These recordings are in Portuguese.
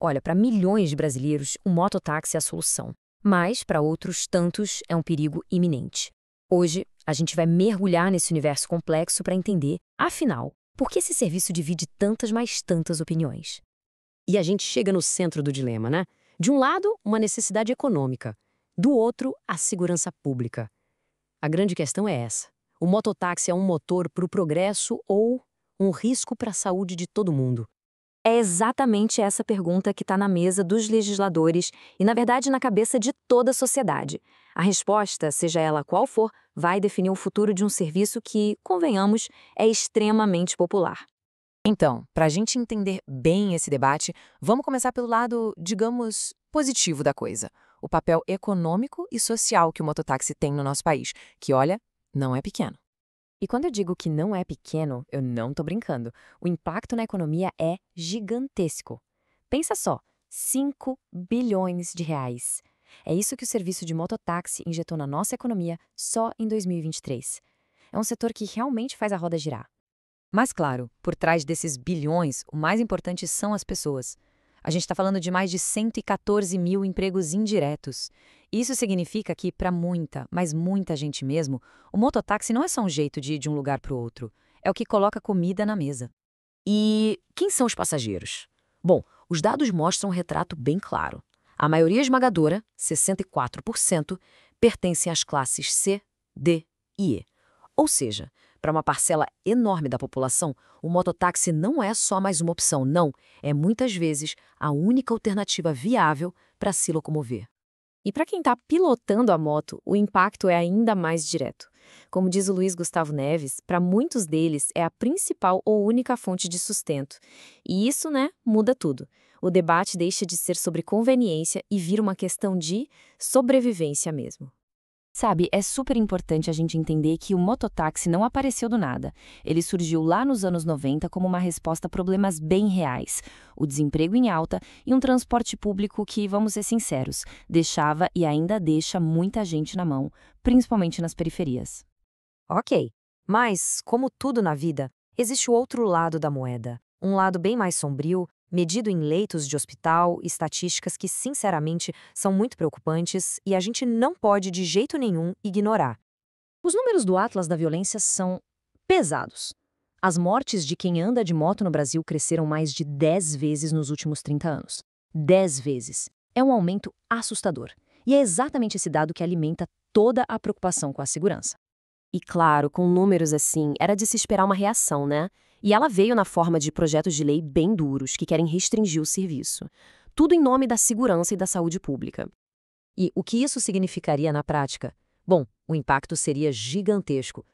Olha, para milhões de brasileiros, o mototáxi é a solução. Mas, para outros tantos, é um perigo iminente. Hoje, a gente vai mergulhar nesse universo complexo para entender, afinal, por que esse serviço divide tantas, mais tantas opiniões. E a gente chega no centro do dilema, né? De um lado, uma necessidade econômica. Do outro, a segurança pública. A grande questão é essa. O mototáxi é um motor para o progresso ou um risco para a saúde de todo mundo? É exatamente essa pergunta que está na mesa dos legisladores e, na verdade, na cabeça de toda a sociedade. A resposta, seja ela qual for, vai definir o futuro de um serviço que, convenhamos, é extremamente popular. Então, para a gente entender bem esse debate, vamos começar pelo lado, digamos, positivo da coisa. O papel econômico e social que o mototáxi tem no nosso país, que, olha, não é pequeno. E quando eu digo que não é pequeno, eu não estou brincando. O impacto na economia é gigantesco. Pensa só, 5 bilhões de reais. É isso que o serviço de mototáxi injetou na nossa economia só em 2023. É um setor que realmente faz a roda girar. Mas, claro, por trás desses bilhões, o mais importante são as pessoas. A gente está falando de mais de 114 mil empregos indiretos. Isso significa que, para muita, mas muita gente mesmo, o mototáxi não é só um jeito de ir de um lugar para o outro. É o que coloca comida na mesa. E quem são os passageiros? Bom, os dados mostram um retrato bem claro. A maioria esmagadora, 64%, pertencem às classes C, D e E. Ou seja, para uma parcela enorme da população, o mototáxi não é só mais uma opção, não. É muitas vezes a única alternativa viável para se locomover. E para quem está pilotando a moto, o impacto é ainda mais direto. Como diz o Luiz Gustavo Neves, para muitos deles é a principal ou única fonte de sustento. E isso, muda tudo. O debate deixa de ser sobre conveniência e vira uma questão de sobrevivência mesmo. Sabe, é super importante a gente entender que o mototáxi não apareceu do nada. Ele surgiu lá nos anos 90 como uma resposta a problemas bem reais. O desemprego em alta e um transporte público que, vamos ser sinceros, deixava e ainda deixa muita gente na mão, principalmente nas periferias. Ok, mas, como tudo na vida, existe o outro lado da moeda. Um lado bem mais sombrio, medido em leitos de hospital, estatísticas que, sinceramente, são muito preocupantes e a gente não pode, de jeito nenhum, ignorar. Os números do Atlas da Violência são pesados. As mortes de quem anda de moto no Brasil cresceram mais de 10 vezes nos últimos 30 anos. 10 vezes. É um aumento assustador. E é exatamente esse dado que alimenta toda a preocupação com a segurança. E claro, com números assim, era de se esperar uma reação, né? E ela veio na forma de projetos de lei bem duros que querem restringir o serviço. Tudo em nome da segurança e da saúde pública. E o que isso significaria na prática? Bom, o impacto seria gigantesco.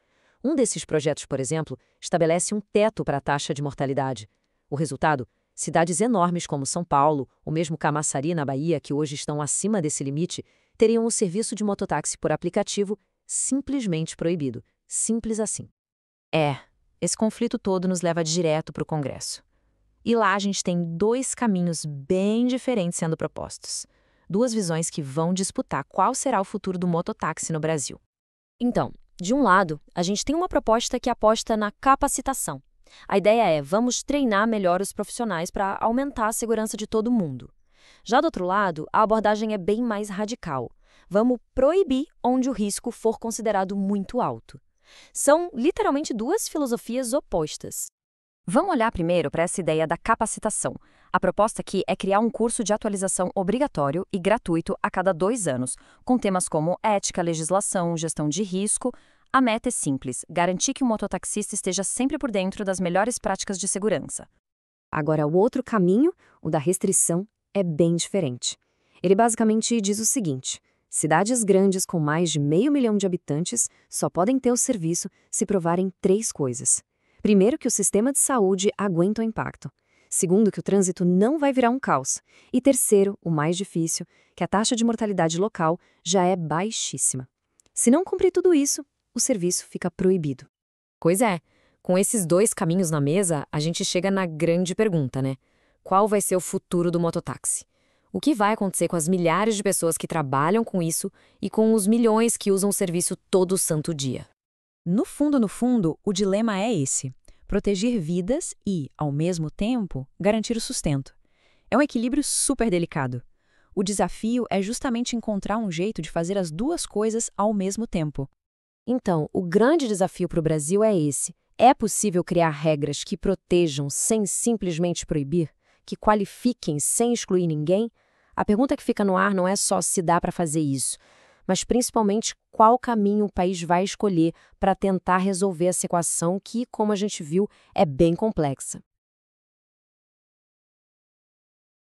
Um desses projetos, por exemplo, estabelece um teto para a taxa de mortalidade. O resultado? Cidades enormes como São Paulo, ou mesmo Camaçari, na Bahia, que hoje estão acima desse limite, teriam o serviço de mototáxi por aplicativo simplesmente proibido. Simples assim. Esse conflito todo nos leva direto para o Congresso. E lá a gente tem dois caminhos bem diferentes sendo propostos. Duas visões que vão disputar qual será o futuro do mototáxi no Brasil. Então, de um lado, a gente tem uma proposta que aposta na capacitação. A ideia é, vamos treinar melhor os profissionais para aumentar a segurança de todo mundo. Já do outro lado, a abordagem é bem mais radical. Vamos proibir onde o risco for considerado muito alto. São literalmente duas filosofias opostas. Vamos olhar primeiro para essa ideia da capacitação. A proposta aqui é criar um curso de atualização obrigatório e gratuito a cada 2 anos, com temas como ética, legislação, gestão de risco. A meta é simples, garantir que o mototaxista esteja sempre por dentro das melhores práticas de segurança. Agora, o outro caminho, o da restrição, é bem diferente. Ele basicamente diz o seguinte: cidades grandes com mais de 500 mil de habitantes só podem ter o serviço se provarem 3 coisas. Primeiro, que o sistema de saúde aguenta o impacto. Segundo, que o trânsito não vai virar um caos. E terceiro, o mais difícil, que a taxa de mortalidade local já é baixíssima. Se não cumprir tudo isso, o serviço fica proibido. Pois é, com esses 2 caminhos na mesa, a gente chega na grande pergunta, né? Qual vai ser o futuro do mototáxi? O que vai acontecer com as milhares de pessoas que trabalham com isso e com os milhões que usam o serviço todo santo dia? No fundo, o dilema é esse: proteger vidas e, ao mesmo tempo, garantir o sustento. É um equilíbrio super delicado. O desafio é justamente encontrar um jeito de fazer as duas coisas ao mesmo tempo. Então, o grande desafio para o Brasil é esse. É possível criar regras que protejam sem simplesmente proibir? Que qualifiquem sem excluir ninguém? A pergunta que fica no ar não é só se dá para fazer isso, mas principalmente qual caminho o país vai escolher para tentar resolver essa equação que, como a gente viu, é bem complexa.